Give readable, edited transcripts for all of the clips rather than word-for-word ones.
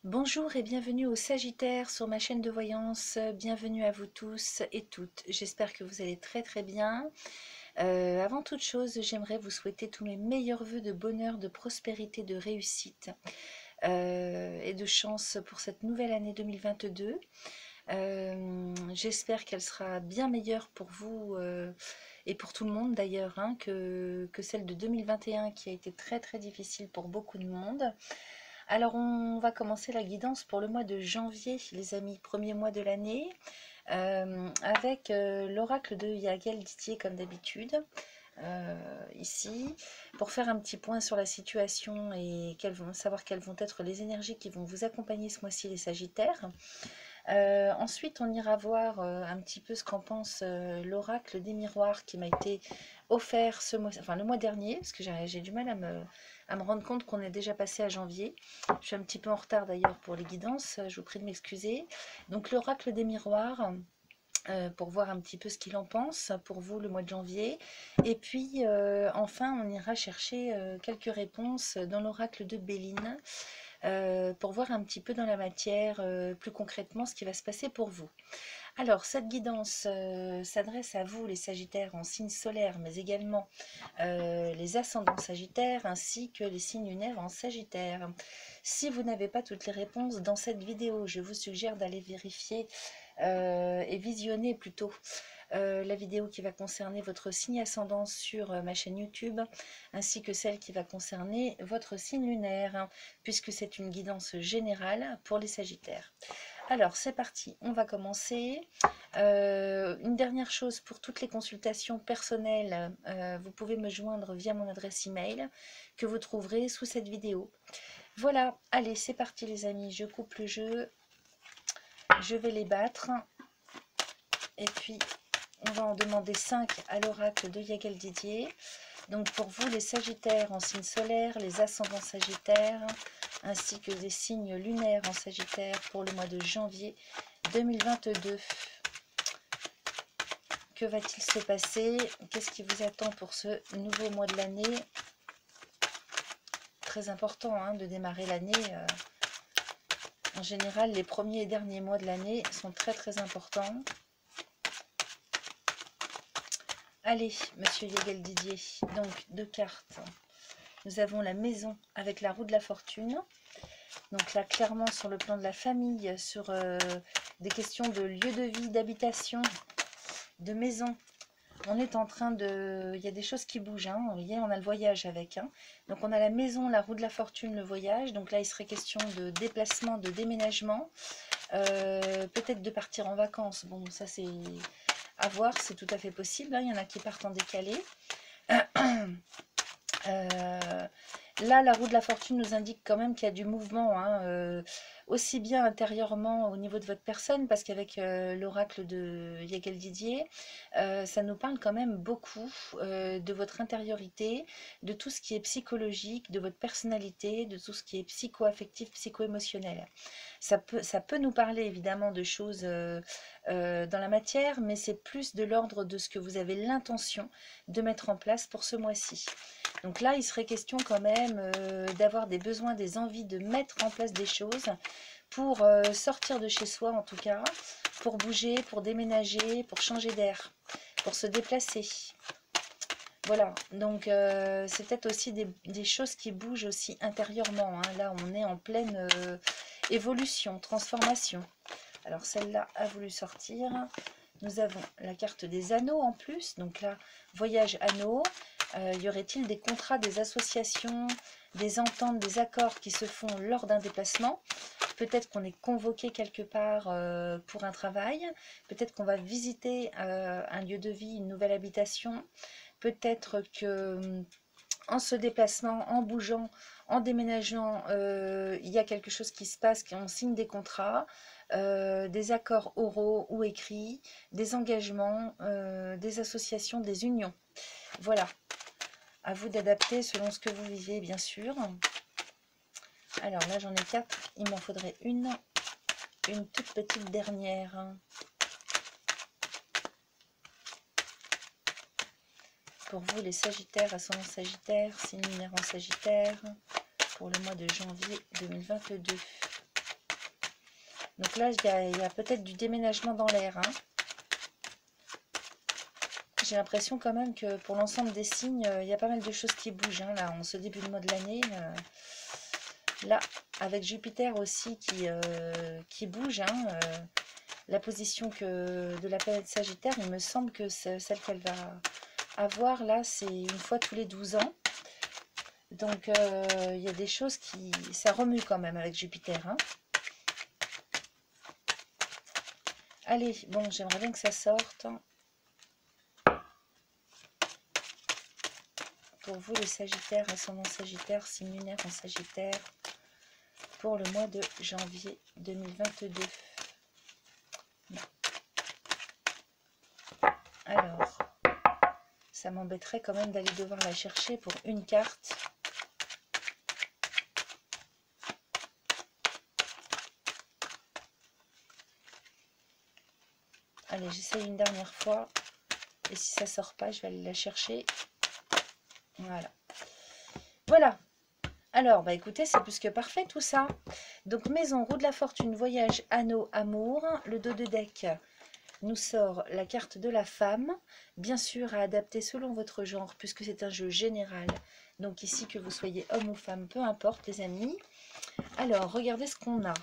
Bonjour et bienvenue au Sagittaire sur ma chaîne de voyance. Bienvenue à vous tous et toutes. J'espère que vous allez très très bien. Avant toute chose, j'aimerais vous souhaiter tous mes meilleurs vœux de bonheur, de prospérité, de réussite et de chance pour cette nouvelle année 2022. J'espère qu'elle sera bien meilleure pour vous et pour tout le monde d'ailleurs que celle de 2021 qui a été très très difficile pour beaucoup de monde. Alors, on va commencer la guidance pour le mois de janvier, les amis, premier mois de l'année, avec l'oracle de Yagel Didier, comme d'habitude, ici, pour faire un petit point sur la situation et savoir quelles vont être les énergies qui vont vous accompagner ce mois-ci, les Sagittaires. Ensuite, on ira voir un petit peu ce qu'en pense l'oracle des miroirs qui m'a été offert le mois dernier, parce que j'ai du mal à me rendre compte qu'on est déjà passé à janvier. Je suis un petit peu en retard d'ailleurs pour les guidances, je vous prie de m'excuser. Donc l'oracle des miroirs, pour voir un petit peu ce qu'il en pense pour vous le mois de janvier. Et puis enfin, on ira chercher quelques réponses dans l'oracle de Béline pour voir un petit peu dans la matière, plus concrètement, ce qui va se passer pour vous. Alors, cette guidance s'adresse à vous, les Sagittaires, en signe solaire, mais également les ascendants Sagittaires, ainsi que les signes lunaires en Sagittaire. Si vous n'avez pas toutes les réponses dans cette vidéo, je vous suggère d'aller vérifier et visionner plutôt la vidéo qui va concerner votre signe ascendant sur ma chaîne YouTube, ainsi que celle qui va concerner votre signe lunaire, puisque c'est une guidance générale pour les Sagittaires. Alors, c'est parti, on va commencer. Une dernière chose, pour toutes les consultations personnelles, vous pouvez me joindre via mon adresse email que vous trouverez sous cette vidéo. Voilà, allez, c'est parti les amis, je coupe le jeu, je vais les battre, et puis on va en demander 5 à l'oracle de Yagel Didier. Donc pour vous, les Sagittaires en signe solaire, les ascendants Sagittaires, ainsi que des signes lunaires en Sagittaire pour le mois de janvier 2022. Que va-t-il se passer? Qu'est-ce qui vous attend pour ce nouveau mois de l'année? Très important de démarrer l'année. En général, les premiers et derniers mois de l'année sont très très importants. Allez, monsieur Yagel Didier, donc 2 cartes. Nous avons la maison avec la roue de la fortune. Donc là, clairement, sur le plan de la famille, sur des questions de lieu de vie, d'habitation, de maison, on est en train de... Il y a des choses qui bougent, vous voyez, on a le voyage avec. Donc on a la maison, la roue de la fortune, le voyage. Donc là, il serait question de déplacement, de déménagement. Peut-être de partir en vacances. Bon, ça c'est à voir, c'est tout à fait possible. Il y en a qui partent en décalé. Là, la roue de la fortune nous indique quand même qu'il y a du mouvement, aussi bien intérieurement au niveau de votre personne, parce qu'avec l'oracle de Yagel Didier, ça nous parle quand même beaucoup de votre intériorité, de tout ce qui est psychologique, de votre personnalité, de tout ce qui est psycho-affectif, psycho-émotionnel. Ça peut nous parler évidemment de choses dans la matière, mais c'est plus de l'ordre de ce que vous avez l'intention de mettre en place pour ce mois-ci. Donc là, il serait question quand même d'avoir des besoins, des envies de mettre en place des choses pour sortir de chez soi en tout cas, pour bouger, pour déménager, pour changer d'air, pour se déplacer. Voilà, donc c'est peut-être aussi des choses qui bougent aussi intérieurement. Là, on est en pleine évolution, transformation. Alors celle-là a voulu sortir. Nous avons la carte des anneaux en plus. Donc là, voyage anneaux. Y aurait-il des contrats, des associations, des ententes, des accords qui se font lors d'un déplacement? Peut-être qu'on est convoqué quelque part pour un travail. Peut-être qu'on va visiter un lieu de vie, une nouvelle habitation. Peut-être que en se déplaçant, en bougeant, en déménageant, il y a quelque chose qui se passe, qu'on signe des contrats, des accords oraux ou écrits, des engagements, des associations, des unions. Voilà, à vous d'adapter selon ce que vous vivez, bien sûr. Alors là, j'en ai 4, il m'en faudrait une toute petite dernière. Pour vous, les Sagittaires, ascendant Sagittaire, signe lunaire en Sagittaire, pour le mois de janvier 2022. Donc là, il y a peut-être du déménagement dans l'air, hein. J'ai l'impression quand même que pour l'ensemble des signes, il y a pas mal de choses qui bougent, hein, là, en ce début de mois de l'année. Là, avec Jupiter aussi qui bouge, hein, la position de la planète Sagittaire, il me semble que celle qu'elle va avoir là, c'est une fois tous les 12 ans. Donc, il y a des choses qui... Ça remue quand même avec Jupiter, hein. Allez, bon, j'aimerais bien que ça sorte. Pour vous, les Sagittaires, ascendant Sagittaire, signe lunaire en Sagittaire, pour le mois de janvier 2022. Non. Alors, ça m'embêterait quand même d'aller devoir la chercher pour une carte. Allez, j'essaye une dernière fois. Et si ça sort pas, je vais aller la chercher. Voilà. Voilà. Alors, bah écoutez, c'est plus que parfait tout ça. Donc, maison, roue de la fortune, voyage, anneau, amour. Le dos de deck nous sort la carte de la femme. Bien sûr, à adapter selon votre genre, puisque c'est un jeu général. Donc ici, que vous soyez homme ou femme, peu importe les amis. Alors, regardez ce qu'on a.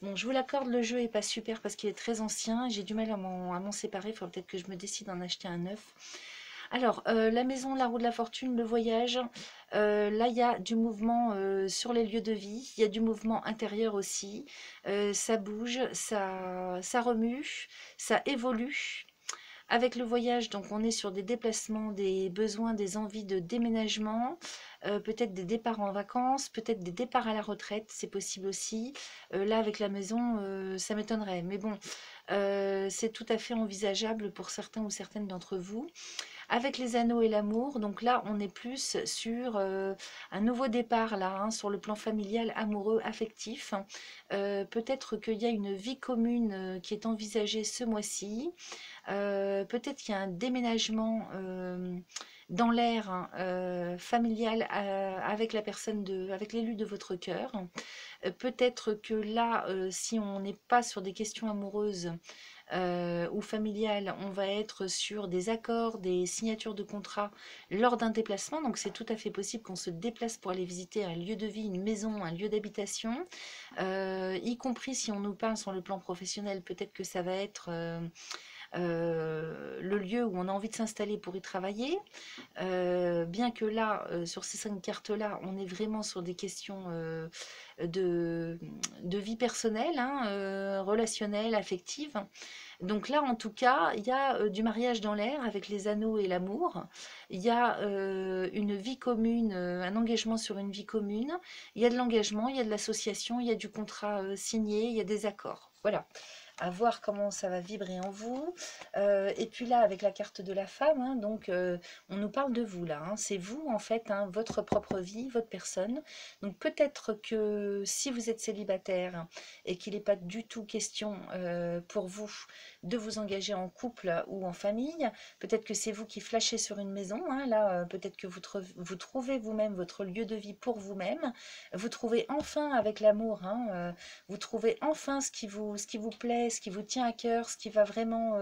Bon, je vous l'accorde, le jeu n'est pas super parce qu'il est très ancien. J'ai du mal à m'en séparer. Il faudrait peut-être que je me décide d'en acheter un neuf. Alors, la maison, la roue de la fortune, le voyage. Là, il y a du mouvement sur les lieux de vie. Il y a du mouvement intérieur aussi. Ça bouge, ça remue, ça évolue. Avec le voyage, donc on est sur des déplacements, des besoins, des envies de déménagement, peut-être des départs en vacances, peut-être des départs à la retraite, c'est possible aussi. Là, avec la maison, ça m'étonnerait. Mais bon, c'est tout à fait envisageable pour certains ou certaines d'entre vous. Avec les anneaux et l'amour, donc là, on est plus sur un nouveau départ, là, hein, sur le plan familial, amoureux, affectif. Peut-être qu'il y a une vie commune qui est envisagée ce mois-ci. Peut-être qu'il y a un déménagement dans l'air, hein, familial avec la personne avec l'élu de votre cœur. Peut-être que là, si on n'est pas sur des questions amoureuses ou familiales, on va être sur des accords, des signatures de contrats lors d'un déplacement. Donc c'est tout à fait possible qu'on se déplace pour aller visiter un lieu de vie, une maison, un lieu d'habitation. Y compris si on nous parle sur le plan professionnel, peut-être que ça va être le lieu où on a envie de s'installer pour y travailler. Bien que là, sur ces 5 cartes-là, on est vraiment sur des questions de, de vie personnelle, hein, relationnelle, affective. Donc là, en tout cas, il y a du mariage dans l'air avec les anneaux et l'amour. Il y a une vie commune, un engagement sur une vie commune. Il y a de l'engagement, il y a de l'association, il y a du contrat signé, il y a des accords. Voilà. À voir comment ça va vibrer en vous. Et puis là, avec la carte de la femme, hein, donc on nous parle de vous là. Hein. C'est vous en fait, hein, votre propre vie, votre personne. Donc peut-être que si vous êtes célibataire et qu'il n'est pas du tout question pour vous de vous engager en couple ou en famille, peut-être que c'est vous qui flashez sur une maison. Hein. Là, peut-être que vous trouvez vous-même votre lieu de vie pour vous-même. Vous trouvez enfin avec l'amour, hein, vous trouvez enfin ce qui vous plaît, ce qui vous tient à cœur, ce qui va vraiment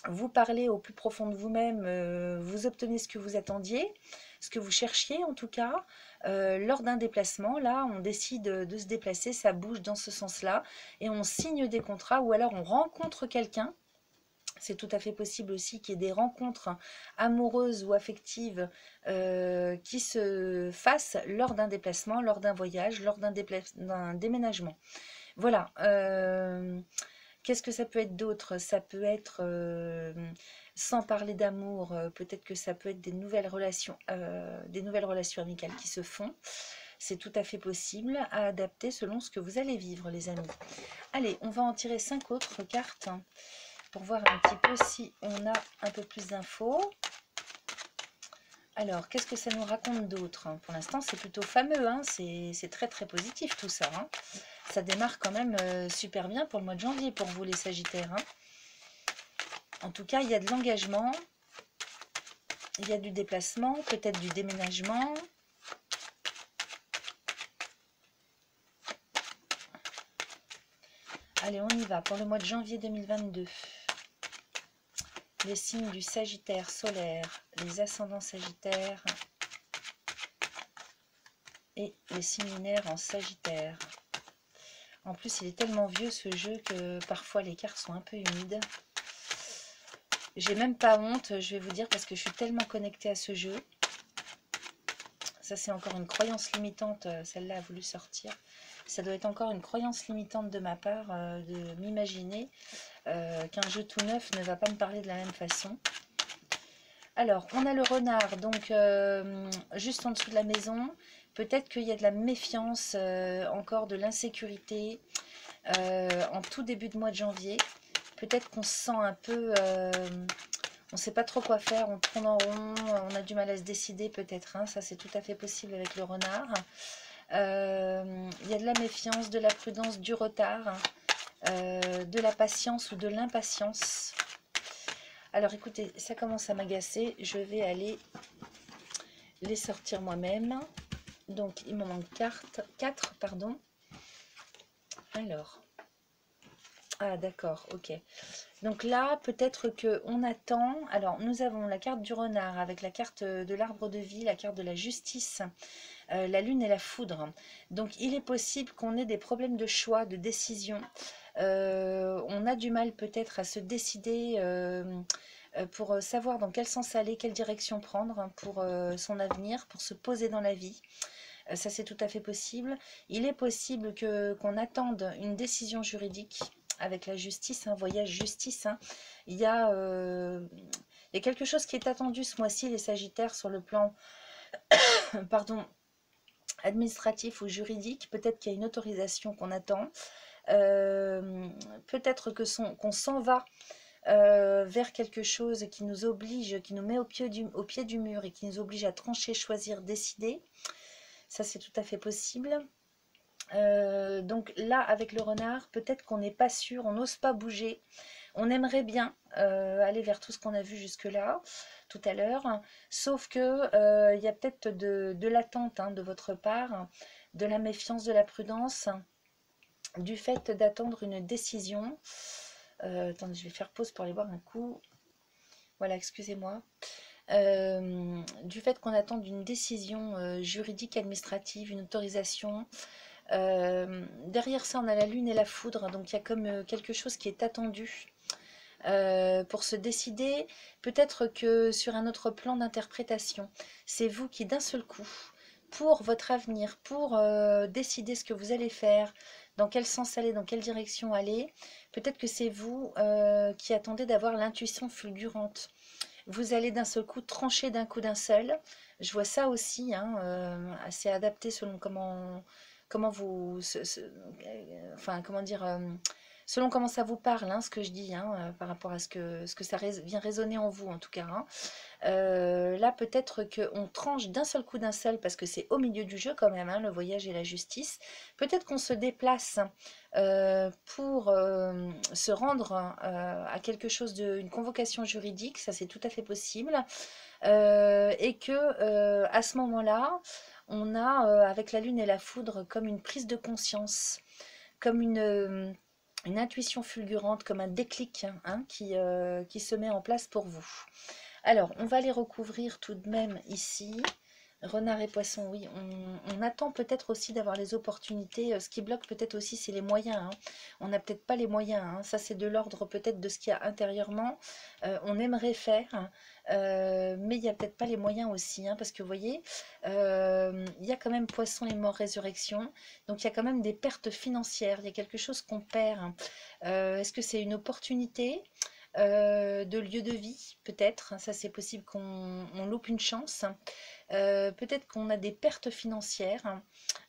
vous parler au plus profond de vous-même, vous obtenez ce que vous attendiez, ce que vous cherchiez en tout cas. Lors d'un déplacement, là, on décide de se déplacer, ça bouge dans ce sens-là, et on signe des contrats, ou alors on rencontre quelqu'un. C'est tout à fait possible aussi qu'il y ait des rencontres amoureuses ou affectives qui se fassent lors d'un déplacement, lors d'un voyage, lors d'un déménagement. Voilà. Qu'est-ce que ça peut être d'autre? Ça peut être, sans parler d'amour, peut-être que ça peut être des nouvelles relations amicales qui se font. C'est tout à fait possible à adapter selon ce que vous allez vivre, les amis. Allez, on va en tirer 5 autres cartes pour voir un petit peu si on a un peu plus d'infos. Alors, qu'est-ce que ça nous raconte d'autre? Pour l'instant, c'est plutôt fameux, hein, c'est très très positif tout ça. Hein. Ça démarre quand même super bien pour le mois de janvier pour vous les Sagittaires. Hein. En tout cas, il y a de l'engagement, il y a du déplacement, peut-être du déménagement. Allez, on y va pour le mois de janvier 2022. Les signes du Sagittaire solaire, les ascendants Sagittaires et les signes lunaires en Sagittaire. En plus, il est tellement vieux ce jeu que parfois les cartes sont un peu humides. J'ai même pas honte, je vais vous dire, parce que je suis tellement connectée à ce jeu. Ça, c'est encore une croyance limitante, celle-là a voulu sortir. Ça doit être encore une croyance limitante de ma part de m'imaginer qu'un jeu tout neuf ne va pas me parler de la même façon. Alors, on a le renard, donc juste en dessous de la maison. Peut-être qu'il y a de la méfiance, encore de l'insécurité en tout début de mois de janvier. Peut-être qu'on se sent un peu... on ne sait pas trop quoi faire, on tourne en rond, on a du mal à se décider peut-être. Hein, ça, c'est tout à fait possible avec le renard. Il y a de la méfiance, de la prudence, du retard, de la patience ou de l'impatience. Alors écoutez, ça commence à m'agacer. Je vais aller les sortir moi-même. Donc il me manque 4, pardon. Alors, ah d'accord, ok. Donc là, peut-être qu'on attend. Alors nous avons la carte du renard avec la carte de l'arbre de vie, la carte de la justice, la lune et la foudre. Donc il est possible qu'on ait des problèmes de choix, de décision. On a du mal peut-être à se décider pour savoir dans quel sens aller, quelle direction prendre pour son avenir, pour se poser dans la vie. Ça, c'est tout à fait possible. Il est possible qu'on attende une décision juridique avec la justice, un voyage justice. Hein. Il y a quelque chose qui est attendu ce mois-ci, les Sagittaires, sur le plan pardon, administratif ou juridique. Peut-être qu'il y a une autorisation qu'on attend. Peut-être qu'on s'en va vers quelque chose qui nous oblige, qui nous met au pied du mur et qui nous oblige à trancher, choisir, décider. Ça, c'est tout à fait possible. Donc là, avec le renard, peut-être qu'on n'est pas sûr, on n'ose pas bouger. On aimerait bien aller vers tout ce qu'on a vu jusque-là, tout à l'heure. Sauf que il y a peut-être de l'attente hein, de votre part, de la méfiance, de la prudence, du fait d'attendre une décision. Attendez, je vais faire pause pour aller boire un coup. Voilà, excusez-moi. Du fait qu'on attend une décision juridique, administrative, une autorisation. Derrière ça, on a la lune et la foudre, donc il y a comme quelque chose qui est attendu pour se décider. Peut-être que sur un autre plan d'interprétation, c'est vous qui d'un seul coup, pour votre avenir, pour décider ce que vous allez faire, dans quel sens aller, dans quelle direction aller, peut-être que c'est vous qui attendez d'avoir l'intuition fulgurante. Vous allez d'un seul coup trancher d'un coup d'un seul. Je vois ça aussi, hein, assez adapté selon comment vous... enfin, comment dire... selon comment ça vous parle, hein, ce que je dis, hein, par rapport à ce que ça vient résonner en vous, en tout cas. Hein. Là, peut-être qu'on tranche d'un seul coup d'un seul, parce que c'est au milieu du jeu quand même, hein, le voyage et la justice. Peut-être qu'on se déplace pour se rendre à quelque chose une convocation juridique, ça c'est tout à fait possible. Et que à ce moment-là, on a avec la lune et la foudre comme une prise de conscience, comme une intuition fulgurante, comme un déclic hein, qui se met en place pour vous. Alors, on va les recouvrir tout de même ici. Renard et poisson, oui, on attend peut-être aussi d'avoir les opportunités. Ce qui bloque peut-être aussi, c'est les moyens. Hein. On n'a peut-être pas les moyens. Hein. Ça, c'est de l'ordre peut-être de ce qu'il y a intérieurement. On aimerait faire, mais il n'y a peut-être pas les moyens aussi. Hein, parce que vous voyez, il y a quand même poisson et mort résurrection. Donc, il y a quand même des pertes financières. Il y a quelque chose qu'on perd. Hein. Est-ce que c'est une opportunité de lieu de vie? Peut-être. Ça, c'est possible qu'on loupe une chance. Peut-être qu'on a des pertes financières,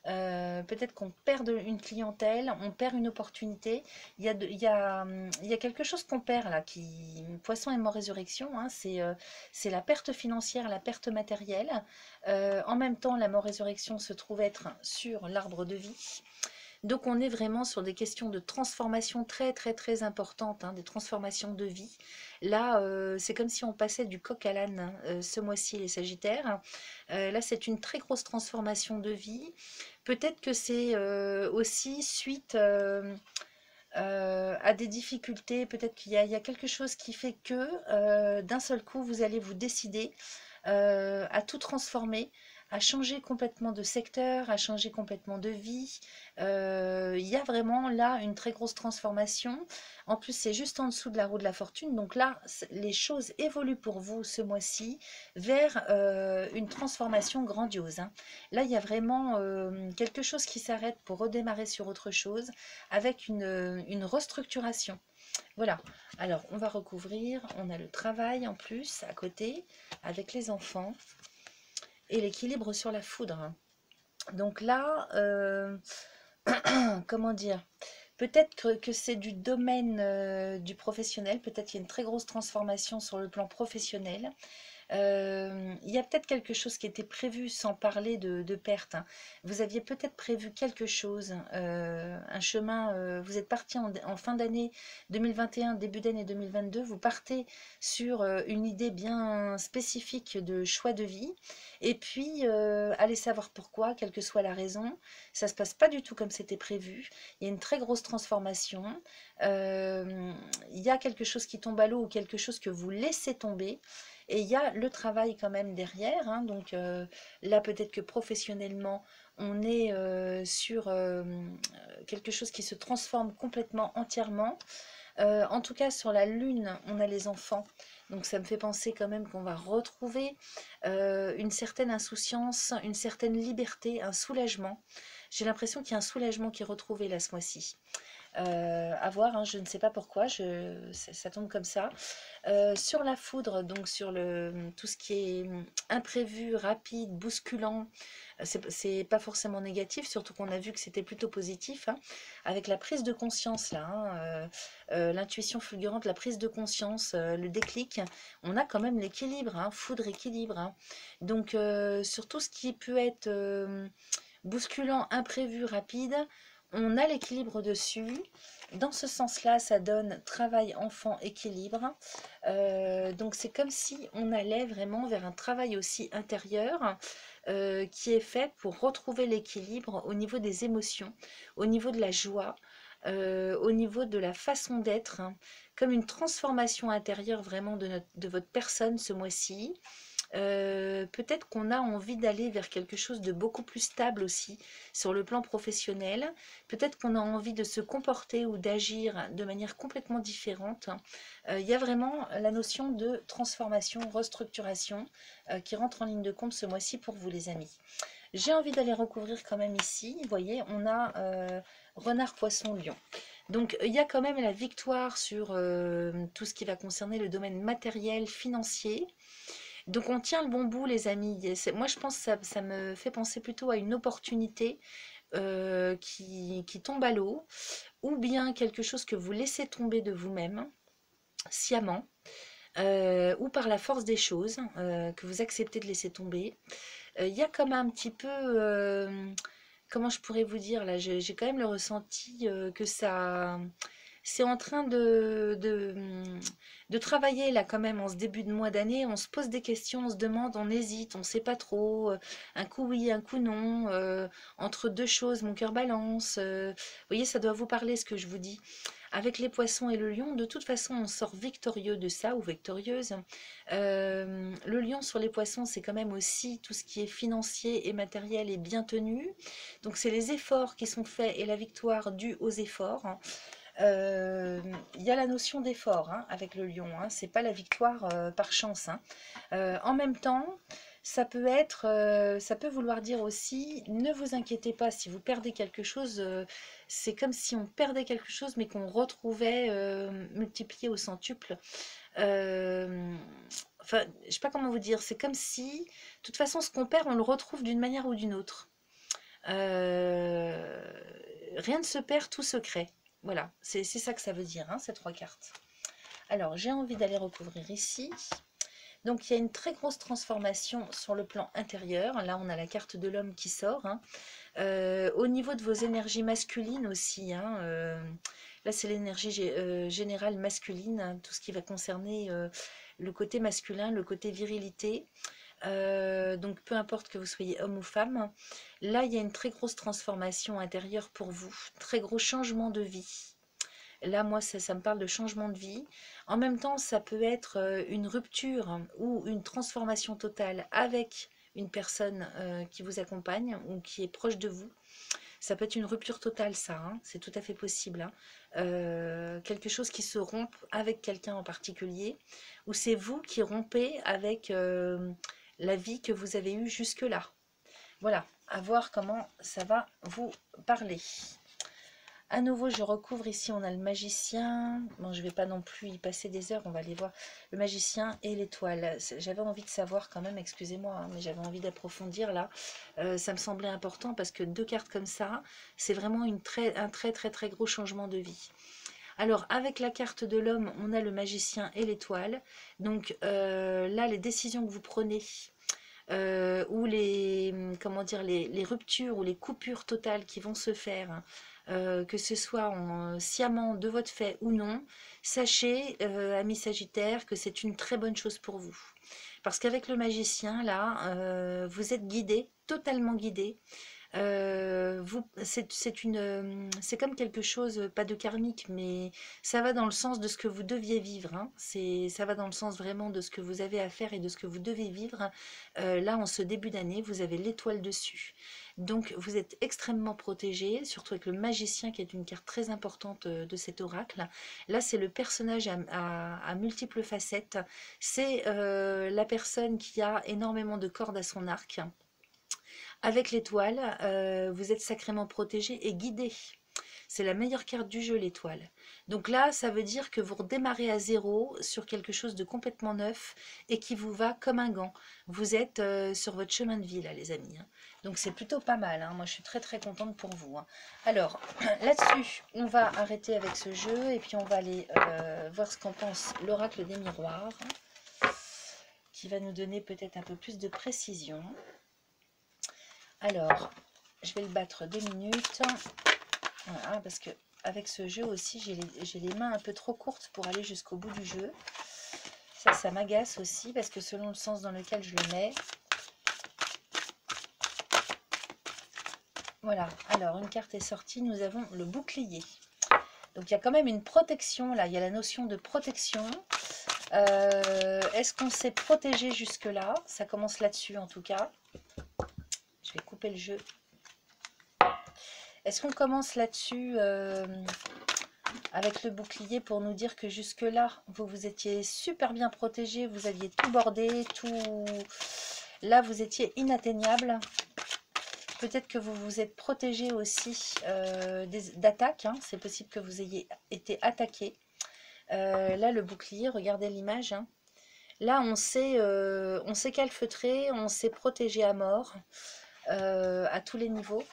peut-être qu'on perd une clientèle, on perd une opportunité. Il y a quelque chose qu'on perd là, poisson et mort résurrection, hein, c'est la perte financière, la perte matérielle. En même temps, la mort résurrection se trouve être sur l'arbre de vie. Donc on est vraiment sur des questions de transformation très très très importantes, hein, des transformations de vie. Là, c'est comme si on passait du coq à l'âne hein, ce mois-ci, les Sagittaires. Là, c'est une très grosse transformation de vie. Peut-être que c'est aussi suite à des difficultés, peut-être il y a quelque chose qui fait que d'un seul coup, vous allez vous décider à tout transformer, à changer complètement de secteur, à changer complètement de vie. Il y a vraiment là une très grosse transformation. En plus, c'est juste en dessous de la roue de la fortune. Donc là, les choses évoluent pour vous ce mois-ci vers une transformation grandiose, hein. Là, il y a vraiment quelque chose qui s'arrête pour redémarrer sur autre chose avec une restructuration. Voilà, alors on va recouvrir, on a le travail en plus à côté avec les enfants et l'équilibre sur la foudre. Donc là, comment dire, peut-être que c'est du domaine du professionnel, peut-être qu'il y a une très grosse transformation sur le plan professionnel. Il y a peut-être quelque chose qui était prévu sans parler de perte, hein. Vous aviez peut-être prévu quelque chose, un chemin, vous êtes parti en fin d'année 2021, début d'année 2022, vous partez sur une idée bien spécifique de choix de vie, et puis allez savoir pourquoi, quelle que soit la raison, ça se passe pas du tout comme c'était prévu, il y a une très grosse transformation, euh, il y a quelque chose qui tombe à l'eau ou quelque chose que vous laissez tomber, et il y a le travail quand même derrière, hein. Donc là, peut-être que professionnellement, on est sur quelque chose qui se transforme complètement, entièrement. En tout cas, sur la Lune, on a les enfants. Donc ça me fait penser quand même qu'on va retrouver une certaine insouciance, une certaine liberté, un soulagement. J'ai l'impression qu'il y a un soulagement qui est retrouvé là ce mois-ci. À voir, hein, je ne sais pas pourquoi, ça tombe comme ça. Sur la foudre, donc sur tout ce qui est imprévu, rapide, bousculant, c'est pas forcément négatif, surtout qu'on a vu que c'était plutôt positif, hein, avec la prise de conscience là, hein, l'intuition fulgurante, la prise de conscience, le déclic, on a quand même l'équilibre, hein, foudre équilibre, hein. Donc sur tout ce qui peut être bousculant, imprévu, rapide, on a l'équilibre dessus. Dans ce sens-là, ça donne travail, enfant, équilibre. Donc c'est comme si on allait vraiment vers un travail aussi intérieur qui est fait pour retrouver l'équilibre au niveau des émotions, au niveau de la joie, au niveau de la façon d'être, hein, comme une transformation intérieure vraiment de votre personne ce mois-ci. Peut-être qu'on a envie d'aller vers quelque chose de beaucoup plus stable aussi sur le plan professionnel. Peut-être qu'on a envie de se comporter ou d'agir de manière complètement différente. Il y a vraiment la notion de transformation, restructuration qui rentre en ligne de compte ce mois-ci pour vous les amis. J'ai envie d'aller recouvrir quand même ici. Vous voyez, on a renard, poisson, lion. Donc il y a quand même la victoire sur tout ce qui va concerner le domaine matériel, financier. Donc on tient le bon bout les amis. Moi je pense que ça me fait penser plutôt à une opportunité qui tombe à l'eau, ou bien quelque chose que vous laissez tomber de vous-même, sciemment, ou par la force des choses, que vous acceptez de laisser tomber. Il y a comme un petit peu, comment je pourrais vous dire là, j'ai quand même le ressenti que ça, c'est en train de travailler là quand même en ce début de mois d'année. On se pose des questions, on se demande, on hésite, on ne sait pas trop. Un coup oui, un coup non. Entre deux choses, mon cœur balance. Vous voyez, ça doit vous parler ce que je vous dis. Avec les poissons et le lion, de toute façon, on sort victorieux de ça ou victorieuse. Le lion sur les poissons, c'est quand même aussi tout ce qui est financier et matériel et bien tenu. Donc c'est les efforts qui sont faits et la victoire due aux efforts. Il y a la notion d'effort hein, avec le lion, hein, c'est pas la victoire par chance, hein. En même temps, ça peut vouloir dire aussi, ne vous inquiétez pas si vous perdez quelque chose, c'est comme si on perdait quelque chose mais qu'on retrouvait multiplié au centuple. Enfin, je sais pas comment vous dire, c'est comme si, de toute façon, ce qu'on perd, on le retrouve d'une manière ou d'une autre. Euh, Rien ne se perd, tout se crée. Voilà, c'est ça que ça veut dire, hein, ces trois cartes. Alors, j'ai envie d'aller recouvrir ici. Donc, il y a une très grosse transformation sur le plan intérieur. Là, on a la carte de l'homme qui sort, hein. Au niveau de vos énergies masculines aussi, hein, là, c'est l'énergie générale masculine, hein, tout ce qui va concerner le côté masculin, le côté virilité. Donc peu importe que vous soyez homme ou femme, là il y a une très grosse transformation intérieure pour vous, très gros changement de vie. Là, moi, ça me parle de changement de vie. En même temps, ça peut être une rupture ou une transformation totale avec une personne qui vous accompagne ou qui est proche de vous. Ça peut être une rupture totale, ça, hein, c'est tout à fait possible, hein. Quelque chose qui se rompt avec quelqu'un en particulier, ou c'est vous qui rompez avec la vie que vous avez eue jusque-là. Voilà, à voir comment ça va vous parler. À nouveau, je recouvre ici, on a le magicien. Bon, je ne vais pas non plus y passer des heures, on va aller voir le magicien et l'étoile. J'avais envie de savoir quand même, excusez-moi, hein, mais j'avais envie d'approfondir là. Ça me semblait important parce que 2 cartes comme ça, c'est vraiment un très gros changement de vie. Alors, avec la carte de l'homme, on a le magicien et l'étoile. Donc là, les décisions que vous prenez, ou comment dire, les ruptures ou les coupures totales qui vont se faire, hein, que ce soit sciemment de votre fait ou non, sachez, amis Sagittaire, que c'est une très bonne chose pour vous. Parce qu'avec le magicien, là, vous êtes guidé, totalement guidé. C'est comme quelque chose, pas de karmique, mais ça va dans le sens de ce que vous deviez vivre, hein. Ça va dans le sens vraiment de ce que vous avez à faire et de ce que vous devez vivre. Là, en ce début d'année, vous avez l'étoile dessus. Donc, vous êtes extrêmement protégé, surtout avec le magicien qui est une carte très importante de cet oracle. Là, c'est le personnage à multiples facettes. C'est la personne qui a énormément de cordes à son arc. Avec l'étoile, vous êtes sacrément protégé et guidé. C'est la meilleure carte du jeu, l'étoile. Donc là, ça veut dire que vous redémarrez à zéro sur quelque chose de complètement neuf et qui vous va comme un gant. Vous êtes sur votre chemin de vie, là, les amis, hein. Donc c'est plutôt pas mal, hein. Moi, je suis très contente pour vous, hein. Alors, là-dessus, on va arrêter avec ce jeu et puis on va aller voir ce qu'en pense l'oracle des miroirs, hein, qui va nous donner peut-être un peu plus de précision. Alors, je vais le battre 2 minutes. Voilà, parce que avec ce jeu aussi, j'ai les mains un peu trop courtes pour aller jusqu'au bout du jeu. Ça m'agace aussi, parce que selon le sens dans lequel je le mets. Voilà, alors une carte est sortie, nous avons le bouclier. Donc il y a quand même une protection, là, il y a la notion de protection. Est-ce qu'on s'est protégé jusque-là? Ça commence là-dessus en tout cas. Je vais couper le jeu. Est-ce qu'on commence là-dessus avec le bouclier pour nous dire que jusque-là, vous étiez super bien protégé, vous aviez tout bordé, tout... Là, vous étiez inatteignable. Peut-être que vous vous êtes protégé aussi d'attaques, hein. C'est possible que vous ayez été attaqué. Là, le bouclier, regardez l'image, hein. Là, on s'est calfeutré, on s'est protégé à mort, à tous les niveaux.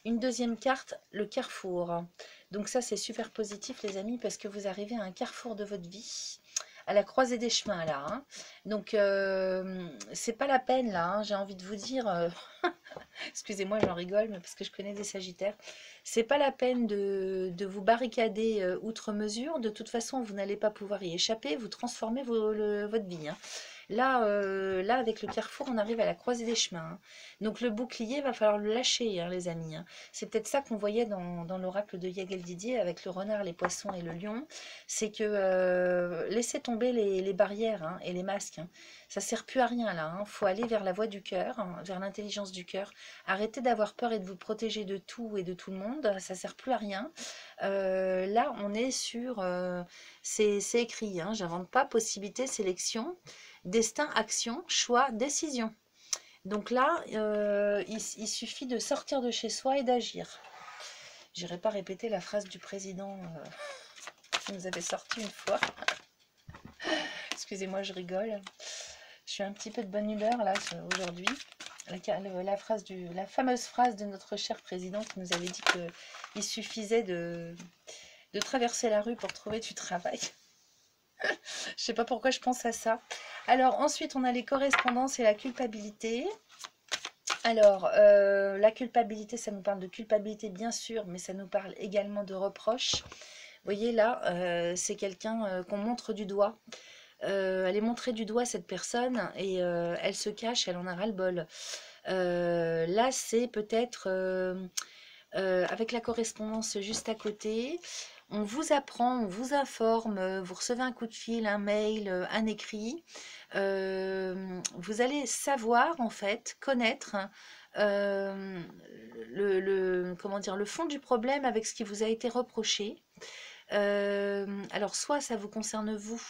Une deuxième carte, le carrefour. Donc ça, c'est super positif, les amis, parce que vous arrivez à un carrefour de votre vie, à la croisée des chemins, là, hein. Donc, c'est pas la peine, là, hein, j'ai envie de vous dire... Excusez-moi, j'en rigole, mais parce que je connais des Sagittaires. C'est pas la peine de vous barricader outre mesure. De toute façon, vous n'allez pas pouvoir y échapper. Vous transformez votre vie, hein. Là, avec le carrefour, on arrive à la croisée des chemins, hein. Donc le bouclier, va falloir le lâcher, hein, les amis, hein. C'est peut-être ça qu'on voyait dans l'oracle de Yagel Didier avec le renard, les poissons et le lion. C'est que laissez tomber les barrières, hein, et les masques, hein. Ça ne sert plus à rien là, hein. Faut aller vers la voie du cœur, hein, vers l'intelligence du cœur. Arrêtez d'avoir peur et de vous protéger de tout et de tout le monde. Ça ne sert plus à rien. Là, on est sur... c'est écrit, hein, j'invente pas, possibilité, sélection, destin, action, choix, décision. Donc là, il suffit de sortir de chez soi et d'agir. J'irai pas répéter la phrase du président qui nous avait sorti une fois. Excusez-moi, je rigole. Je suis un petit peu de bonne humeur là aujourd'hui. La fameuse phrase de notre cher président qui nous avait dit qu'il suffisait de traverser la rue pour trouver du travail. Je sais pas pourquoi je pense à ça. Alors ensuite on a les correspondances et la culpabilité. Alors la culpabilité, ça nous parle de culpabilité bien sûr, mais ça nous parle également de reproches. Vous voyez là, c'est quelqu'un qu'on montre du doigt. Elle est montrée du doigt, cette personne, et elle se cache, elle en a ras-le-bol. Là, c'est peut-être avec la correspondance juste à côté. On vous apprend, on vous informe, vous recevez un coup de fil, un mail, un écrit. Vous allez savoir, en fait, connaître comment dire, le fond du problème avec ce qui vous a été reproché. Alors, soit ça vous concerne vous,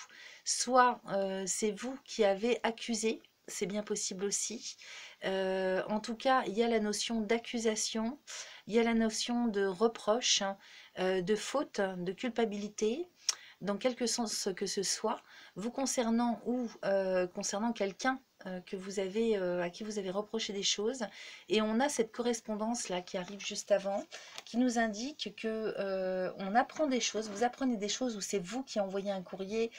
soit c'est vous qui avez accusé, c'est bien possible aussi. En tout cas, il y a la notion d'accusation, il y a la notion de reproche, de faute, de culpabilité, dans quelque sens que ce soit, vous concernant ou concernant quelqu'un que vous avez, à qui vous avez reproché des choses. Et on a cette correspondance là qui arrive juste avant, qui nous indique que on apprend des choses, vous apprenez des choses où c'est vous qui envoyez un courrier,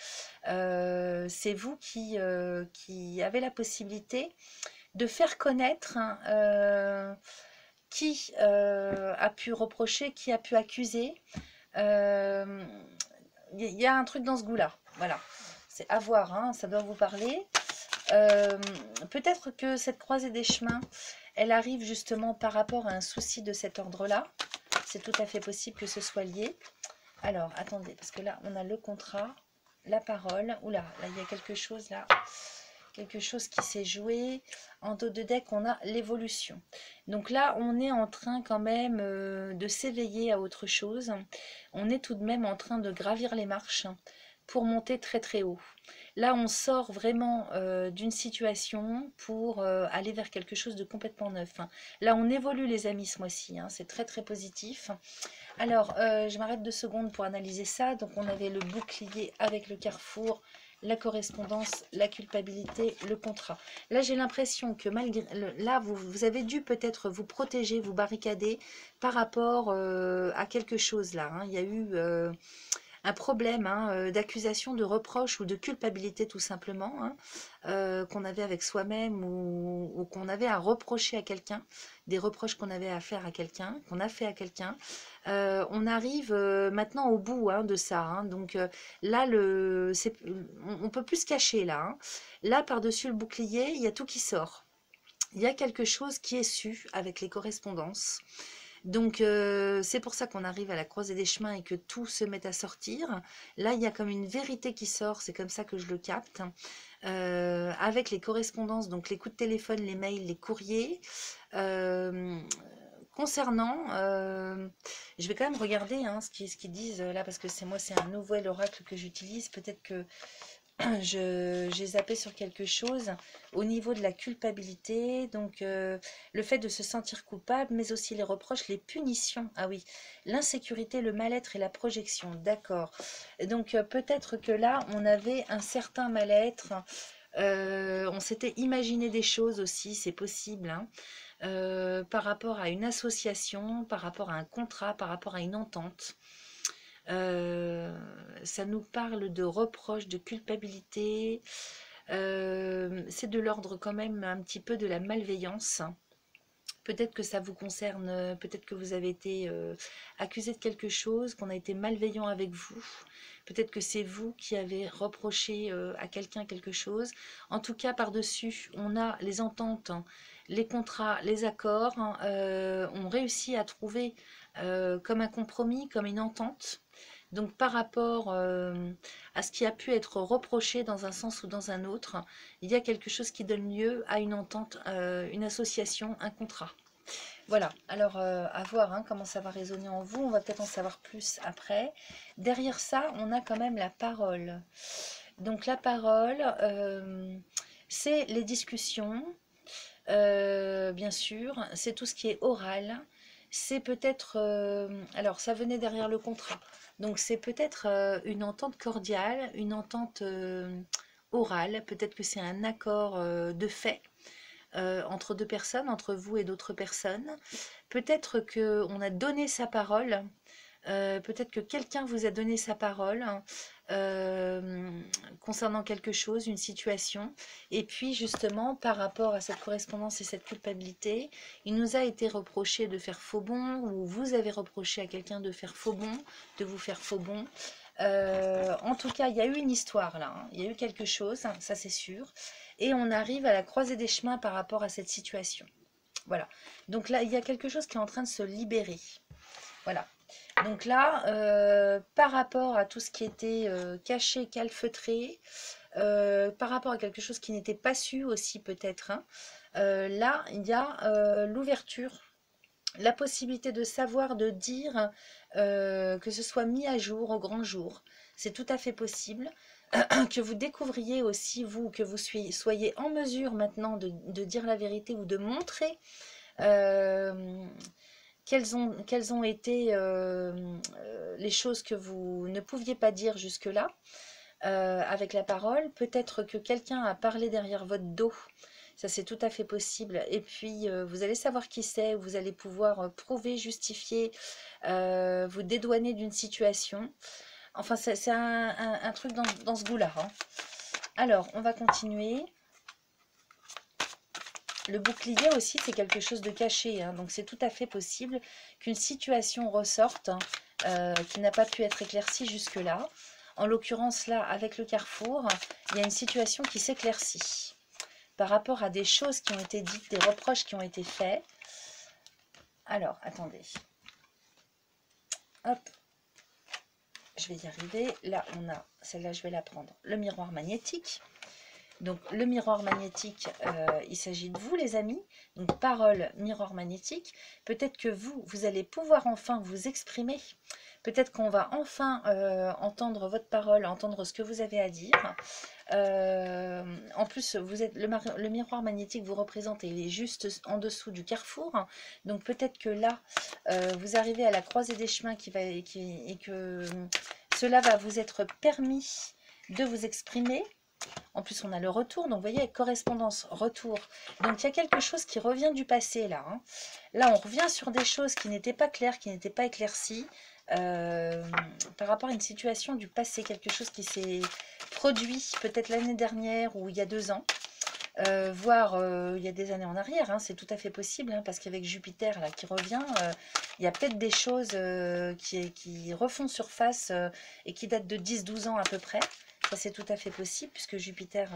c'est vous qui avez la possibilité de faire connaître qui a pu reprocher, qui a pu accuser. Il y a un truc dans ce goût-là. Voilà. C'est à voir, hein, ça doit vous parler. Peut-être que cette croisée des chemins, elle arrive justement par rapport à un souci de cet ordre-là. C'est tout à fait possible que ce soit lié. Alors, attendez, parce que là, on a le contrat, la parole. Oula, là, il y a quelque chose là. Quelque chose qui s'est joué. En dos de deck, on a l'évolution. Donc là, on est en train quand même de s'éveiller à autre chose. On est tout de même en train de gravir les marches pour monter très très haut. Là, on sort vraiment d'une situation pour aller vers quelque chose de complètement neuf. Là, on évolue les amis ce mois-ci. C'est très très positif. Alors, je m'arrête 2 secondes pour analyser ça. Donc, on avait le bouclier avec le carrefour, la correspondance, la culpabilité, le contrat. Là, j'ai l'impression que malgré... Là, vous avez dû peut-être vous protéger, vous barricader par rapport à quelque chose là. Il y a eu un problème d'accusation, de reproche ou de culpabilité tout simplement, qu'on avait avec soi-même ou qu'on avait à reprocher à quelqu'un, des reproches qu'on avait à faire à quelqu'un, qu'on a fait à quelqu'un. On arrive maintenant au bout de ça. Donc là, on peut plus se cacher là. Là, par-dessus le bouclier, il y a tout qui sort. Il y a quelque chose qui est su avec les correspondances. Donc, c'est pour ça qu'on arrive à la croisée des chemins et que tout se met à sortir. Là, il y a comme une vérité qui sort, c'est comme ça que je le capte. Avec les correspondances, donc les coups de téléphone, les mails, les courriers. Concernant, je vais quand même regarder ce qu'ils disent là, parce que c'est un nouvel oracle que j'utilise. Peut-être que j'ai zappé sur quelque chose au niveau de la culpabilité, donc le fait de se sentir coupable, mais aussi les reproches, les punitions. Ah oui, l'insécurité, le mal-être et la projection, d'accord. Donc peut-être que là, on avait un certain mal-être, on s'était imaginé des choses aussi, c'est possible, par rapport à une association, par rapport à un contrat, par rapport à une entente. Ça nous parle de reproches, de culpabilité. C'est de l'ordre quand même un petit peu de la malveillance. Peut-être que ça vous concerne, peut-être que vous avez été accusé de quelque chose, qu'on a été malveillant avec vous. Peut-être que c'est vous qui avez reproché à quelqu'un quelque chose. En tout cas, par-dessus, on a les ententes, les contrats, les accords. On réussit à trouver comme un compromis, comme une entente. Donc par rapport à ce qui a pu être reproché dans un sens ou dans un autre, il y a quelque chose qui donne lieu à une entente, une association, un contrat. Voilà, alors à voir comment ça va résonner en vous, on va peut-être en savoir plus après. Derrière ça, on a quand même la parole. Donc la parole, c'est les discussions, bien sûr, c'est tout ce qui est oral. C'est peut-être, alors ça venait derrière le contrat, donc c'est peut-être une entente cordiale, une entente orale, peut-être que c'est un accord de fait entre deux personnes, entre vous et d'autres personnes. Peut-être qu'on a donné sa parole, peut-être que quelqu'un vous a donné sa parole concernant quelque chose, une situation. Et puis justement, par rapport à cette correspondance et cette culpabilité, il nous a été reproché de faire faux bon, ou vous avez reproché à quelqu'un de faire faux bon, de vous faire faux bon. En tout cas, il y a eu une histoire là, il y a eu quelque chose, ça c'est sûr. Et on arrive à la croisée des chemins par rapport à cette situation. Voilà. Donc là, il y a quelque chose qui est en train de se libérer. Voilà. Donc là, par rapport à tout ce qui était caché, calfeutré, par rapport à quelque chose qui n'était pas su aussi peut-être, hein, là, il y a l'ouverture, la possibilité de savoir, de dire, que ce soit mis à jour au grand jour. C'est tout à fait possible. Que vous découvriez aussi, vous, que vous soyez en mesure maintenant de dire la vérité ou de montrer quelles ont été les choses que vous ne pouviez pas dire jusque-là avec la parole. Peut-être que quelqu'un a parlé derrière votre dos. Ça, c'est tout à fait possible. Et puis, vous allez savoir qui c'est. Vous allez pouvoir prouver, justifier, vous dédouaner d'une situation. Enfin, c'est un truc dans ce goût-là, hein. Alors, on va continuer. Le bouclier aussi, c'est quelque chose de caché, hein, donc c'est tout à fait possible qu'une situation ressorte qui n'a pas pu être éclaircie jusque-là. En l'occurrence, là, avec le carrefour, il y a une situation qui s'éclaircit par rapport à des choses qui ont été dites, des reproches qui ont été faits. Alors, attendez. Hop. Je vais y arriver. Là, on a, celle-là, je vais la prendre. Le miroir magnétique. Donc, le miroir magnétique, il s'agit de vous, les amis. Donc, parole, miroir magnétique. Peut-être que vous allez pouvoir enfin vous exprimer. Peut-être qu'on va enfin entendre votre parole, entendre ce que vous avez à dire. En plus, vous êtes le miroir magnétique vous représente et il est juste en dessous du carrefour. Donc, peut-être que là, vous arrivez à la croisée des chemins et que cela va vous être permis de vous exprimer. En plus, on a le retour. Donc, vous voyez, correspondance, retour. Donc, il y a quelque chose qui revient du passé, là. Hein. Là, on revient sur des choses qui n'étaient pas claires, qui n'étaient pas éclaircies. Par rapport à une situation du passé. Quelque chose qui s'est produit peut-être l'année dernière ou il y a 2 ans. Voire il y a des années en arrière. Hein, c'est tout à fait possible. Hein, parce qu'avec Jupiter, là, qui revient, il y a peut-être des choses qui refont surface et qui datent de 10-12 ans à peu près. Ça, c'est tout à fait possible, puisque Jupiter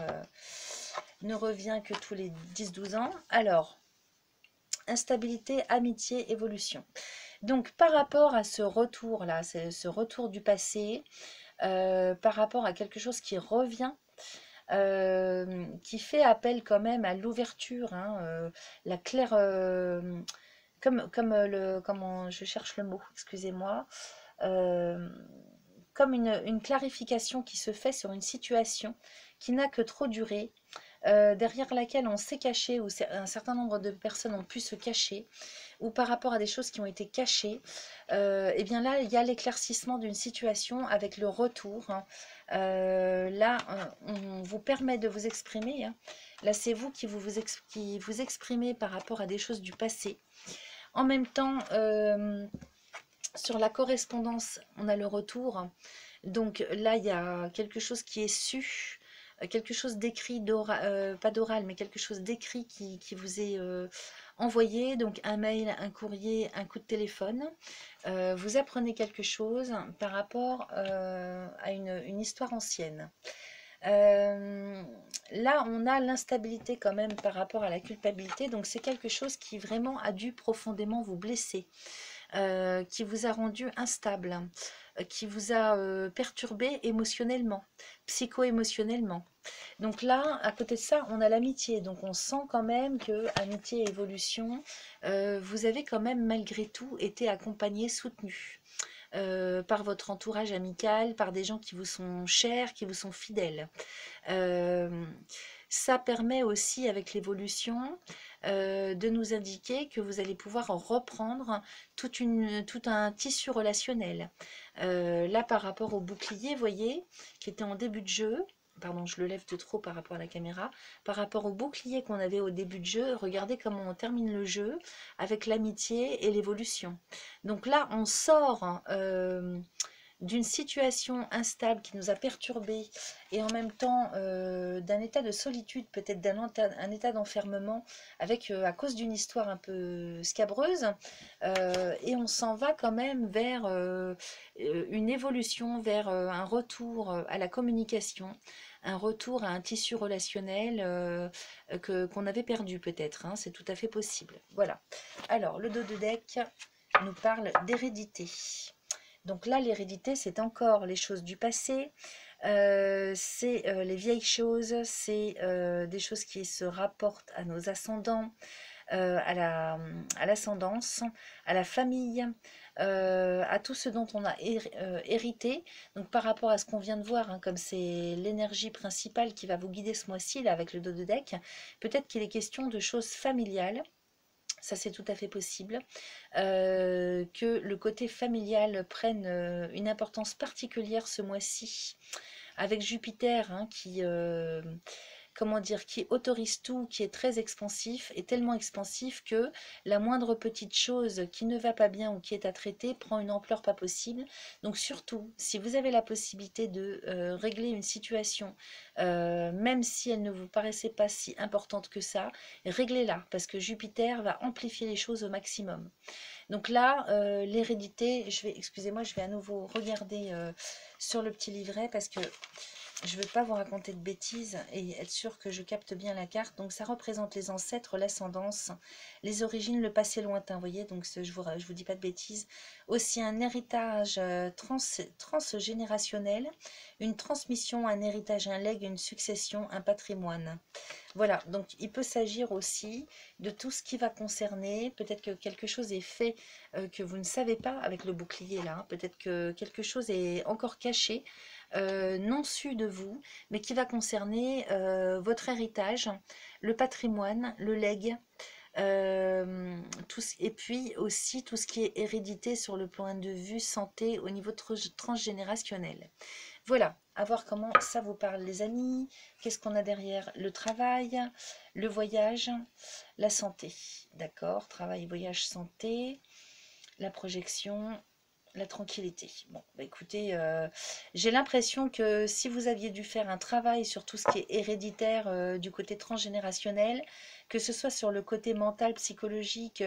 ne revient que tous les 10-12 ans. Alors, instabilité, amitié, évolution. Donc, par rapport à ce retour-là, ce retour du passé, par rapport à quelque chose qui revient, qui fait appel quand même à l'ouverture, hein, la claire... comment je cherche le mot, excusez-moi, comme une clarification qui se fait sur une situation qui n'a que trop duré, derrière laquelle on s'est caché, ou un certain nombre de personnes ont pu se cacher, ou par rapport à des choses qui ont été cachées, et bien là, il y a l'éclaircissement d'une situation avec le retour. Hein. Là, on vous permet de vous exprimer. Hein. Là, c'est vous qui vous exprimez par rapport à des choses du passé. En même temps, sur la correspondance, on a le retour. Donc là, il y a quelque chose qui est su, quelque chose d'écrit, pas d'oral, mais quelque chose d'écrit qui vous est envoyé. Donc un mail, un courrier, un coup de téléphone. Vous apprenez quelque chose par rapport à une histoire ancienne. Là, on a l'instabilité quand même par rapport à la culpabilité. Donc c'est quelque chose qui vraiment a dû profondément vous blesser. Qui vous a rendu instable, qui vous a perturbé émotionnellement, psycho-émotionnellement. Donc là, à côté de ça, on a l'amitié. Donc on sent quand même que amitié et évolution, vous avez quand même malgré tout été accompagné, soutenu. Par votre entourage amical, par des gens qui vous sont chers, qui vous sont fidèles. Ça permet aussi, avec l'évolution, de nous indiquer que vous allez pouvoir reprendre tout un tissu relationnel. Là, par rapport au bouclier, vous voyez, qui était en début de jeu, pardon, je le lève de trop par rapport à la caméra, par rapport au bouclier qu'on avait au début de jeu, regardez comment on termine le jeu avec l'amitié et l'évolution. Donc là, on sort d'une situation instable qui nous a perturbés et en même temps d'un état de solitude, peut-être un état d'enfermement avec à cause d'une histoire un peu scabreuse, et on s'en va quand même vers une évolution, vers un retour à la communication, un retour à un tissu relationnel qu'on avait perdu peut-être, hein, c'est tout à fait possible. Voilà. Alors, le dos de deck nous parle d'hérédité. Donc là, l'hérédité, c'est encore les choses du passé, c'est les vieilles choses, c'est des choses qui se rapportent à nos ascendants, à l'ascendance, à la famille, à tout ce dont on a hérité. Donc par rapport à ce qu'on vient de voir, hein, comme c'est l'énergie principale qui va vous guider ce mois-ci, là, avec le dos de deck, peut-être qu'il est question de choses familiales. Ça, c'est tout à fait possible. Que le côté familial prenne une importance particulière ce mois-ci, avec Jupiter, hein, comment dire, qui autorise tout, qui est très expansif, et tellement expansif que la moindre petite chose qui ne va pas bien ou qui est à traiter prend une ampleur pas possible. Donc surtout, si vous avez la possibilité de régler une situation, même si elle ne vous paraissait pas si importante que ça, réglez-la, parce que Jupiter va amplifier les choses au maximum. Donc là, l'hérédité, excusez-moi, je vais à nouveau regarder sur le petit livret, parce que je ne veux pas vous raconter de bêtises et être sûr que je capte bien la carte. Donc ça représente les ancêtres, l'ascendance, les origines, le passé lointain. Vous voyez, donc je vous dis pas de bêtises. Aussi un héritage transgénérationnel, une transmission, un héritage, un legs, une succession, un patrimoine. Voilà, donc il peut s'agir aussi de tout ce qui va concerner, peut-être que quelque chose est fait que vous ne savez pas avec le bouclier là, peut-être que quelque chose est encore caché, non su de vous, mais qui va concerner votre héritage, le patrimoine, le legs, et puis aussi tout ce qui est hérédité sur le point de vue santé au niveau transgénérationnel. Voilà, à voir comment ça vous parle les amis. Qu'est-ce qu'on a derrière? Le travail, le voyage, la santé. D'accord, travail, voyage, santé, la projection, la tranquillité. Bon, bah écoutez, j'ai l'impression que si vous aviez dû faire un travail sur tout ce qui est héréditaire du côté transgénérationnel, que ce soit sur le côté mental, psychologique,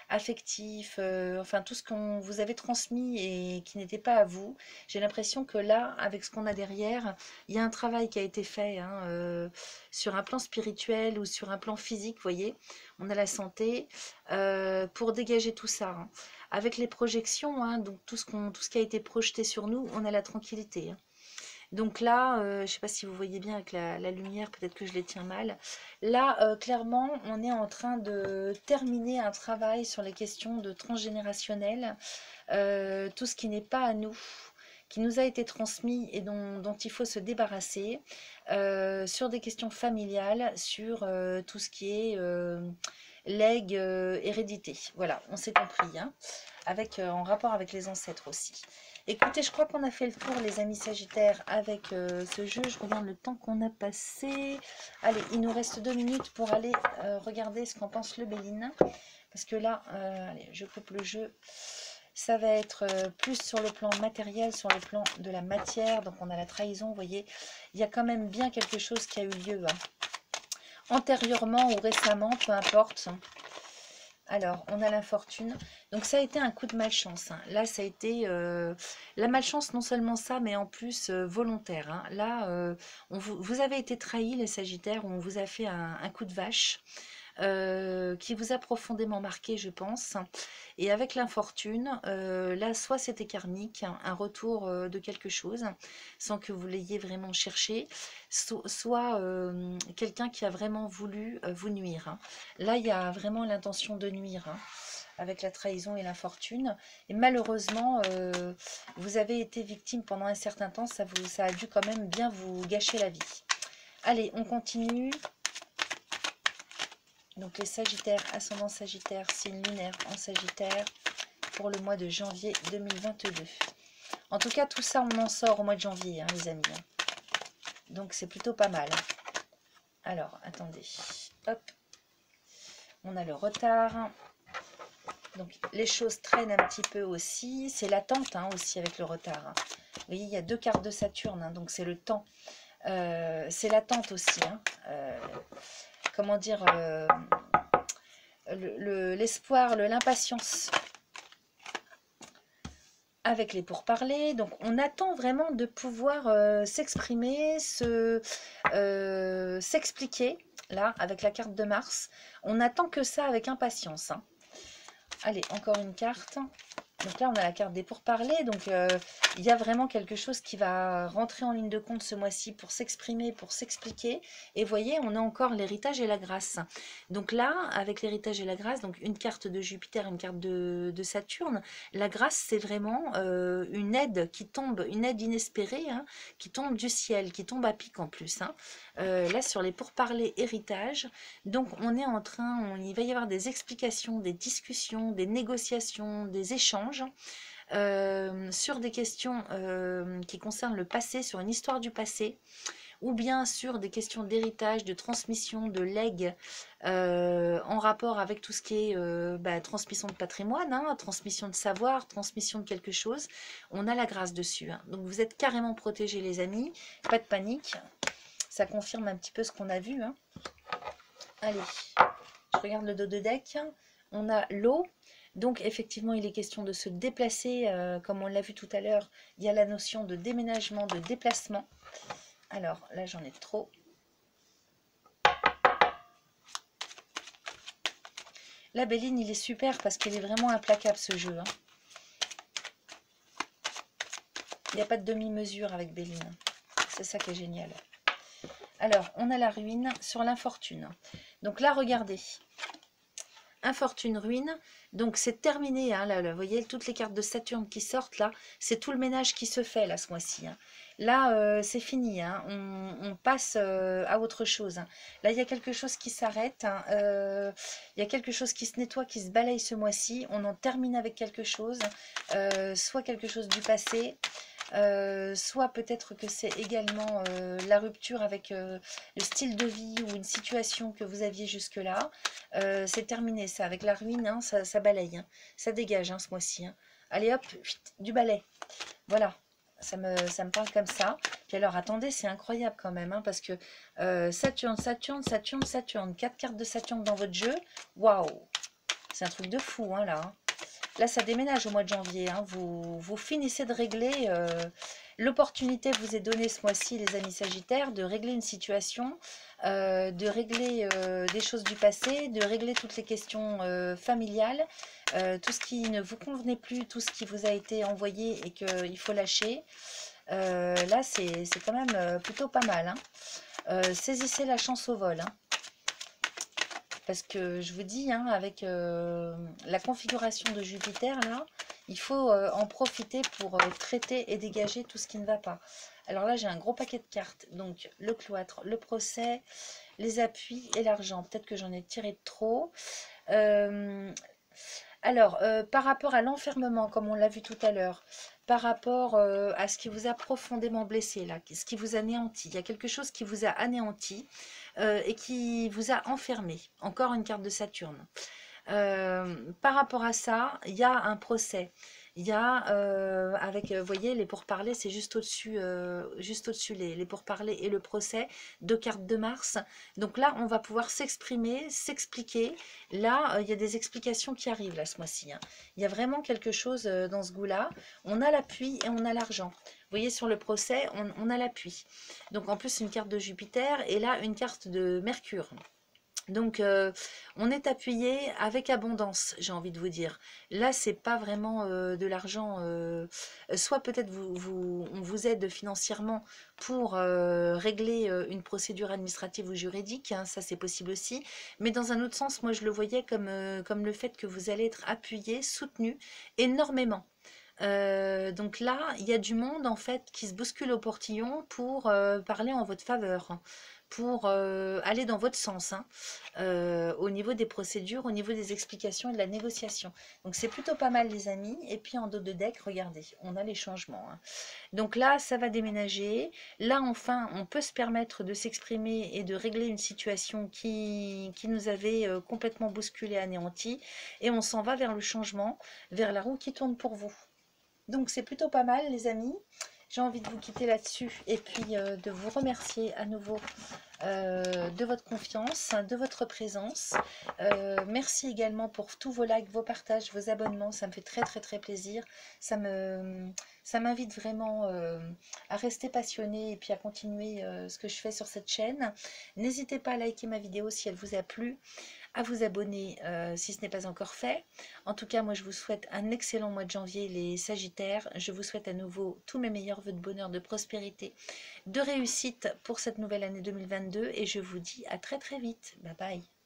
affectif, enfin tout ce qu'on vous avait transmis et qui n'était pas à vous, j'ai l'impression que là, avec ce qu'on a derrière, il y a un travail qui a été fait hein, sur un plan spirituel ou sur un plan physique, vous voyez, on a la santé, pour dégager tout ça. Hein. Avec les projections, hein, donc tout ce qui a été projeté sur nous, on a la tranquillité. Hein. Donc là, je ne sais pas si vous voyez bien avec la lumière, peut-être que je les tiens mal. Là, clairement, on est en train de terminer un travail sur les questions de transgénérationnel, tout ce qui n'est pas à nous, qui nous a été transmis et dont il faut se débarrasser, sur des questions familiales, sur tout ce qui est legs, hérédité. Voilà, on s'est compris, hein, en rapport avec les ancêtres aussi. Écoutez, je crois qu'on a fait le tour, les amis Sagittaires, avec ce jeu. Je regarde le temps qu'on a passé. Allez, il nous reste 2 minutes pour aller regarder ce qu'en pense le Béline. Parce que là, allez, je coupe le jeu. Ça va être plus sur le plan matériel, sur le plan de la matière. Donc on a la trahison, vous voyez. Il y a quand même bien quelque chose qui a eu lieu. Hein. Antérieurement ou récemment, peu importe. Alors, on a l'infortune. Donc, ça a été un coup de malchance. Hein. Là, ça a été la malchance, non seulement ça, mais en plus volontaire. Hein. Là, vous avez été trahis, les Sagittaires, on vous a fait un coup de vache. Qui vous a profondément marqué, je pense. Et avec l'infortune, là, soit c'était karmique, un retour de quelque chose, sans que vous l'ayez vraiment cherché, soit quelqu'un qui a vraiment voulu vous nuire. Hein. Là, il y a vraiment l'intention de nuire. Hein, avec la trahison et l'infortune. Et malheureusement, vous avez été victime pendant un certain temps, ça a dû quand même bien vous gâcher la vie. Allez, on continue. Donc les Sagittaires, ascendant Sagittaire, signe lunaire en Sagittaire pour le mois de janvier 2022. En tout cas, tout ça, on en sort au mois de janvier, hein, les amis. Donc c'est plutôt pas mal. Alors, attendez. Hop. On a le retard. Donc les choses traînent un petit peu aussi. C'est l'attente hein, aussi avec le retard. Hein. Vous voyez, il y a 2 cartes de Saturne, hein, donc c'est le temps. C'est l'attente aussi. Hein. Comment dire l'espoir, l'impatience avec les pourparlers. Donc on attend vraiment de pouvoir s'exprimer, s'expliquer. Là, avec la carte de Mars, on attend que ça avec impatience. Hein. Allez, encore une carte. Donc là, on a la carte des pourparlers. Donc, il y a vraiment quelque chose qui va rentrer en ligne de compte ce mois-ci pour s'exprimer, pour s'expliquer. Et vous voyez, on a encore l'héritage et la grâce. Donc là, avec l'héritage et la grâce, donc une carte de Jupiter, une carte de Saturne, la grâce, c'est vraiment une aide qui tombe, une aide inespérée, hein, qui tombe du ciel, qui tombe à pic en plus. Hein. Là, sur les pourparlers héritage, donc on est en train, il va y avoir des explications, des discussions, des négociations, des échanges sur des questions qui concernent le passé, sur une histoire du passé, ou bien sur des questions d'héritage, de transmission, de legs, en rapport avec tout ce qui est transmission de patrimoine, hein, transmission de savoir, transmission de quelque chose. On a la grâce dessus. Hein. Donc vous êtes carrément protégés les amis, pas de panique. Ça confirme un petit peu ce qu'on a vu. Hein. Allez, je regarde le dos de deck. On a l'eau. Donc effectivement, il est question de se déplacer, comme on l'a vu tout à l'heure. Il y a la notion de déménagement, de déplacement. Alors là, j'en ai trop. La Béline, il est super parce qu'il est vraiment implacable ce jeu. Hein. Il n'y a pas de demi-mesure avec Béline. C'est ça qui est génial. Alors, on a la ruine sur l'infortune. Donc là, regardez. Infortune, ruine. Donc, c'est terminé. Hein, là, vous voyez, toutes les cartes de Saturne qui sortent, là, c'est tout le ménage qui se fait, là, ce mois-ci. Hein. Là, c'est fini. Hein, on passe à autre chose. Hein. Là, il y a quelque chose qui s'arrête. Hein, il y a quelque chose qui se nettoie, qui se balaye ce mois-ci. On en termine avec quelque chose. Soit quelque chose du passé. Soit peut-être que c'est également la rupture avec le style de vie ou une situation que vous aviez jusque-là. C'est terminé ça, avec la ruine, hein, ça balaye, hein, ça dégage hein, ce mois-ci. Hein. Allez hop, du balai. Voilà, ça me parle comme ça. Puis alors attendez, c'est incroyable quand même, hein, parce que Saturne, Saturne, Saturne, Saturne, 4 cartes de Saturne dans votre jeu, waouh, c'est un truc de fou hein, là. Hein. Là, ça déménage au mois de janvier. Hein. Vous finissez de régler. L'opportunité vous est donnée ce mois-ci, les amis Sagittaires, de régler une situation, de régler des choses du passé, de régler toutes les questions familiales, tout ce qui ne vous convenait plus, tout ce qui vous a été envoyé et qu'il faut lâcher. Là, c'est quand même plutôt pas mal. Hein. Saisissez la chance au vol. Hein. Parce que je vous dis, hein, avec la configuration de Jupiter, là, il faut en profiter pour traiter et dégager tout ce qui ne va pas. Alors là, j'ai un gros paquet de cartes. Donc, le cloître, le procès, les appuis et l'argent. Peut-être que j'en ai tiré trop. Alors, par rapport à l'enfermement, comme on l'a vu tout à l'heure, par rapport à ce qui vous a profondément blessé, là, ce qui vous anéantit, il y a quelque chose qui vous a anéanti et qui vous a enfermé. Au une carte de Saturne. Par rapport à ça, il y a un procès. Il y a, vous voyez, les pourparlers, c'est juste au-dessus les pourparlers et le procès, 2 cartes de Mars. Donc là, on va pouvoir s'exprimer, s'expliquer. Là, il y a des explications qui arrivent là ce mois-ci. Hein. Il y a vraiment quelque chose dans ce goût-là. On a l'appui et on a l'argent. Vous voyez, sur le procès, on a l'appui. Donc en plus, une carte de Jupiter et là, une carte de Mercure. Donc, on est appuyé avec abondance, j'ai envie de vous dire. Là, c'est pas vraiment de l'argent. Soit peut-être on vous aide financièrement pour régler une procédure administrative ou juridique, hein, ça c'est possible aussi. Mais dans un autre sens, moi je le voyais comme le fait que vous allez être appuyé, soutenu énormément. Donc là, il y a du monde en fait qui se bouscule au portillon pour parler en votre faveur. pour aller dans votre sens, hein, au niveau des procédures, au niveau des explications et de la négociation. Donc c'est plutôt pas mal les amis. Et puis en dos de deck, regardez, on a les changements, hein. Donc là, ça va déménager. Là, enfin, on peut se permettre de s'exprimer et de régler une situation qui nous avait complètement bousculé, anéanti. Et on s'en va vers le changement, vers la roue qui tourne pour vous. Donc c'est plutôt pas mal les amis. J'ai envie de vous quitter là-dessus et puis de vous remercier à nouveau de votre confiance, de votre présence. Merci également pour tous vos likes, vos partages, vos abonnements. Ça me fait très très très plaisir. Ça m'invite vraiment à rester passionnée et puis à continuer ce que je fais sur cette chaîne. N'hésitez pas à liker ma vidéo si elle vous a plu, à vous abonner si ce n'est pas encore fait. En tout cas, moi je vous souhaite un excellent mois de janvier les Sagittaires. Je vous souhaite à nouveau tous mes meilleurs vœux de bonheur, de prospérité, de réussite pour cette nouvelle année 2022 et je vous dis à très très vite. Bye bye.